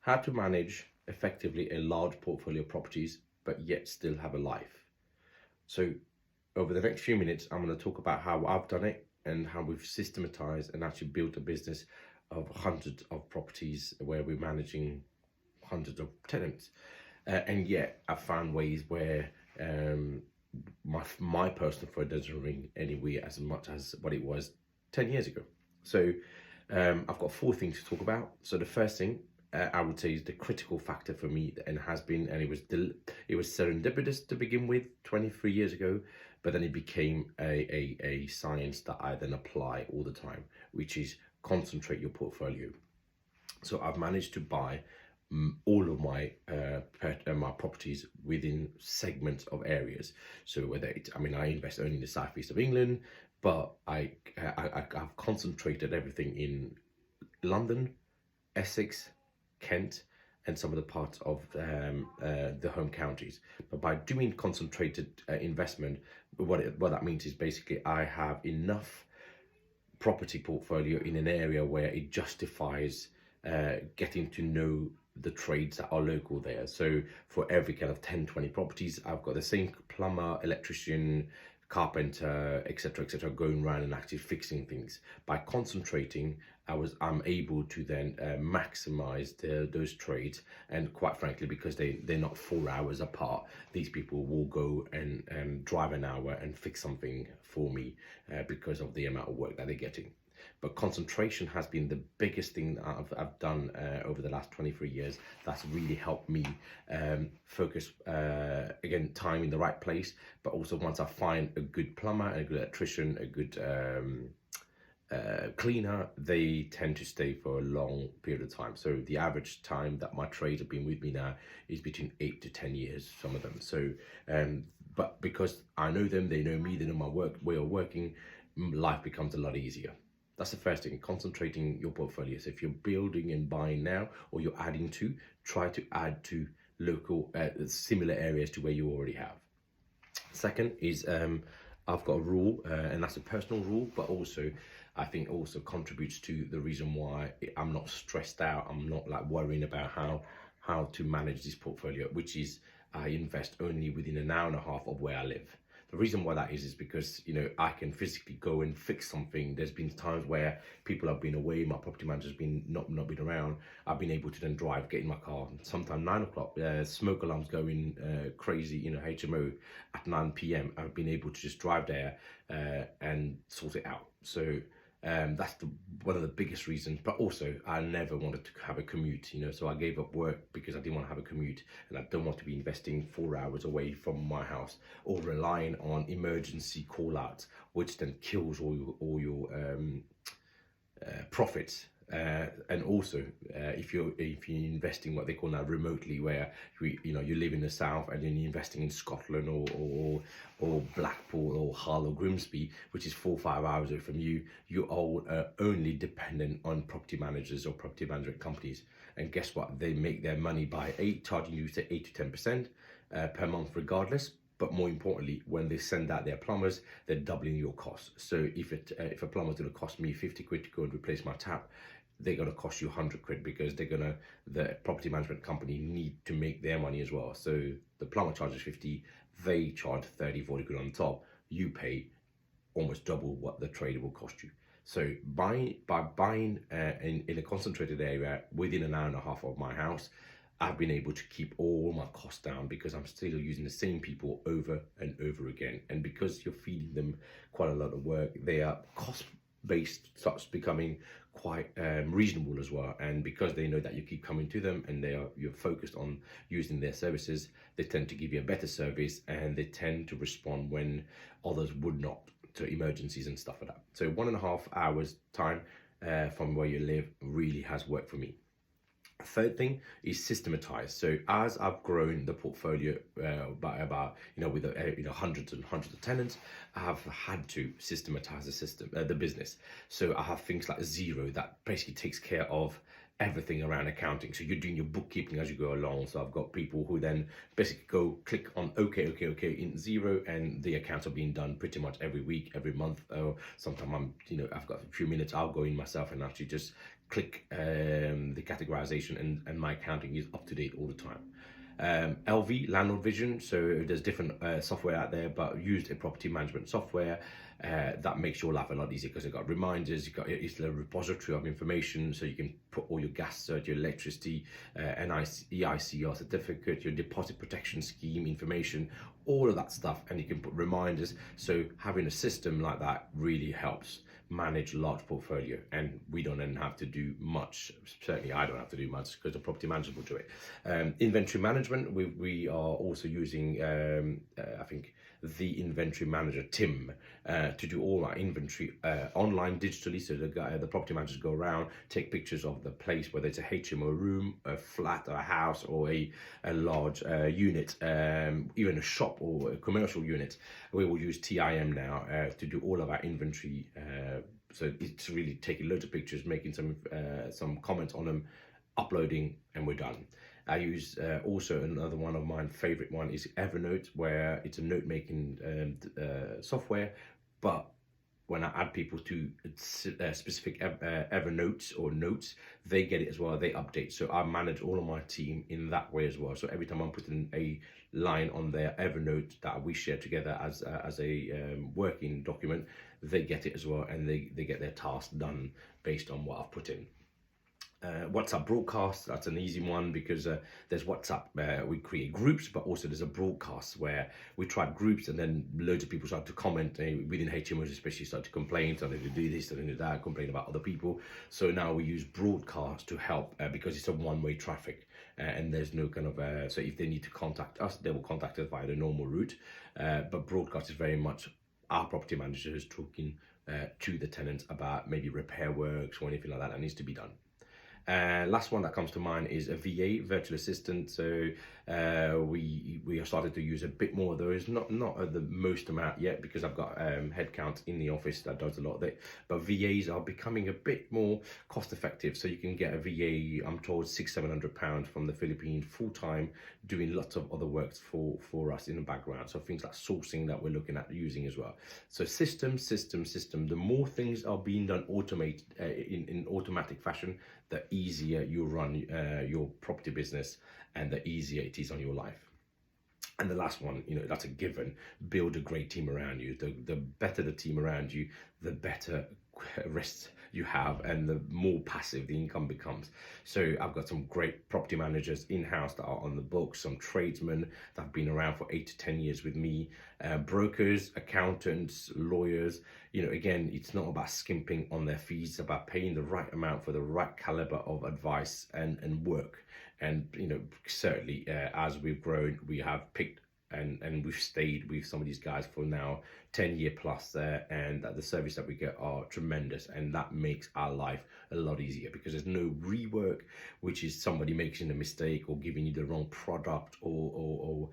how to manage effectively a large portfolio of properties, but yet still have a life. So over the next few minutes, I'm going to talk about how I've done it and how we've systematized and actually built a business of hundreds of properties where we're managing hundreds of tenants. And yet I found ways where my personal phone doesn't ring anywhere as much as what it was 10 years ago. So I've got four things to talk about. So the first thing I would say is the critical factor for me, and has been, and it was serendipitous to begin with 23 years ago, but then it became a science that I then apply all the time, which is concentrate your portfolio. So I've managed to buy all of my my properties within segments of areas. So whether it's, I mean, I invest only in the southeast of England, but I've concentrated everything in London, Essex, Kent, and some of the parts of the home counties. But by doing concentrated investment, what that means is basically I have enough property portfolio in an area where it justifies getting to know the trades that are local there. So for every kind of 10-20 properties, I've got the same plumber, electrician, carpenter, etc., going around and actually fixing things. By concentrating, I'm able to then maximize those trades, and quite frankly, because they're not 4 hours apart, these people will go and drive an hour and fix something for me because of the amount of work that they're getting. But concentration has been the biggest thing that I've done over the last 23 years. That's really helped me focus, again, time in the right place. But also once I find a good plumber, a good electrician, a good cleaner, they tend to stay for a long period of time. So the average time that my trades have been with me now is between 8 to 10 years, some of them. So, but because I know them, they know me, they know my way of working, life becomes a lot easier. That's the first thing, concentrating your portfolio. So if you're building and buying now, or you're adding to, try to add to local, similar areas to where you already have. Second is, I've got a rule, and that's a personal rule, but also I think also contributes to the reason why I'm not stressed out. I'm not like worrying about how to manage this portfolio, which is I invest only within an hour and a half of where I live. The reason why that is because, you know, I can physically go and fix something. There's been times where people have been away, my property manager's been not been around. I've been able to then drive, get in my car, sometime 9 o'clock, smoke alarms going crazy, you know, HMO at 9 p.m. I've been able to just drive there and sort it out. So that's one of the biggest reasons. But also I never wanted to have a commute, you know, so I gave up work because I didn't want to have a commute, and I don't want to be investing 4 hours away from my house or relying on emergency call outs, which then kills all your profits. And also if you're investing what they call now remotely, where you live in the south and you're investing in Scotland or Blackpool or Hull or Grimsby, which is 4 or 5 hours away from you, you are only dependent on property managers or property management companies. And guess what? They make their money by charging you say 8 to 10% per month regardless. But more importantly, when they send out their plumbers, they're doubling your costs. So if a plumber's going to cost me 50 quid to go and replace my tap, they're going to cost you 100 quid because the property management company need to make their money as well. So the plumber charges 50, they charge 30, 40 quid on top. You pay almost double what the trader will cost you. So by buying in a concentrated area within an hour and a half of my house, I've been able to keep all my costs down because I'm still using the same people over and over again. And because you're feeding them quite a lot of work, their cost base starts becoming quite reasonable as well. And because they know that you keep coming to them and you're focused on using their services, they tend to give you a better service, and they tend to respond when others would not, to emergencies and stuff like that. So 1.5 hours time from where you live really has worked for me. Third thing is systematize. So as I've grown the portfolio by about, with hundreds and hundreds of tenants, I have had to systematize the business. So I have things like Zero that basically takes care of everything around accounting. So you're doing your bookkeeping as you go along. So I've got people who then basically go click on okay in Zero, and the accounts are being done pretty much every week, every month. Or sometimes I've got a few minutes, I'll go in myself and actually just click the categorization, and my accounting is up to date all the time. LV, Landlord Vision. So there's different software out there, but used a property management software that makes your life a lot easier, because it's got reminders, it's a repository of information, so you can put all your gas cert, your electricity, EICR certificate, your deposit protection scheme information, all of that stuff, and you can put reminders. So having a system like that really helps manage a large portfolio, and we don't then have to do much. Certainly I don't have to do much, because the property manager will do it. Inventory management, we are also using I think the inventory manager, Tim, to do all our inventory online digitally. So the property managers go around, take pictures of the place, whether it's a HMO room, a flat, or a house, or a large unit, even a shop or a commercial unit. We will use TIM now to do all of our inventory. So it's really taking loads of pictures, making some comments on them, uploading, and we're done. I use also another one of my favorite one is Evernote, where it's a note making software, but when I add people to specific Evernotes or notes, they get it as well, they update. So I manage all of my team in that way as well. So every time I'm putting a line on their Evernote that we share together as a working document, they get it as well, and they get their task done based on what I've put in. WhatsApp broadcast, that's an easy one, because there's WhatsApp, we create groups, but also there's a broadcast where we tried groups, and then loads of people start to comment within HMOs, especially start to complain, starting to do this, starting to do that, complain about other people. So now we use broadcast to help, because it's a one-way traffic, and there's no kind of so if they need to contact us, they will contact us via the normal route, but broadcast is very much our property manager is talking to the tenants about maybe repair works or anything like that needs to be done. Last one that comes to mind is a VA, virtual assistant. So we have started to use a bit more of those, not at the most amount yet, because I've got headcount in the office that does a lot of it, but VAs are becoming a bit more cost effective. So you can get a VA, I'm told £600-700 from the Philippines, full time, doing lots of other works for us in the background. So things like sourcing that we're looking at using as well. So system. The more things are being done in automatic fashion, the easier you run your property business, and the easier it is on your life. And the last one, that's a given. Build a great team around you. The better the team around you, the better rest you have, and the more passive the income becomes. So I've got some great property managers in-house that are on the books, some tradesmen that have been around for 8 to 10 years with me, brokers, accountants, lawyers. Again, it's not about skimping on their fees, it's about paying the right amount for the right caliber of advice and work. And certainly as we've grown, we have picked and we've stayed with some of these guys for now 10 year plus there, and the service that we get are tremendous, and that makes our life a lot easier, because there's no rework, which is somebody making a mistake or giving you the wrong product or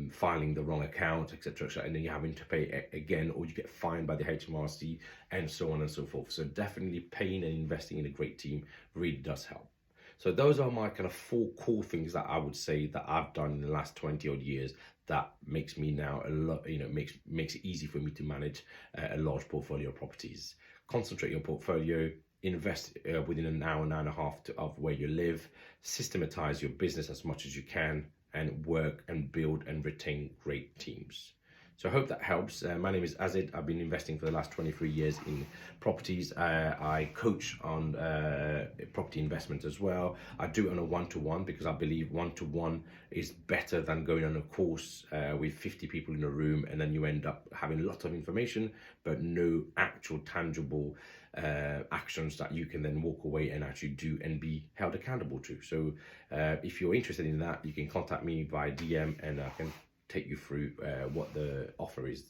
filing the wrong account, etc., and then you're having to pay again, or you get fined by the HMRC, and so on and so forth. So definitely paying and investing in a great team really does help. So those are my kind of 4 core things that I would say that I've done in the last 20 odd years that makes me now a lot, makes it easy for me to manage a large portfolio of properties. Concentrate your portfolio, invest within an hour and a half of where you live, systematize your business as much as you can, and work and build and retain great teams. So I hope that helps. My name is Azid. I've been investing for the last 23 years in properties. I coach on property investment as well. I do it on a one-to-one, because I believe one-to-one is better than going on a course with 50 people in a room, and then you end up having lots of information but no actual tangible actions that you can then walk away and actually do and be held accountable to. So if you're interested in that, you can contact me via DM, and I can take you through what the offer is.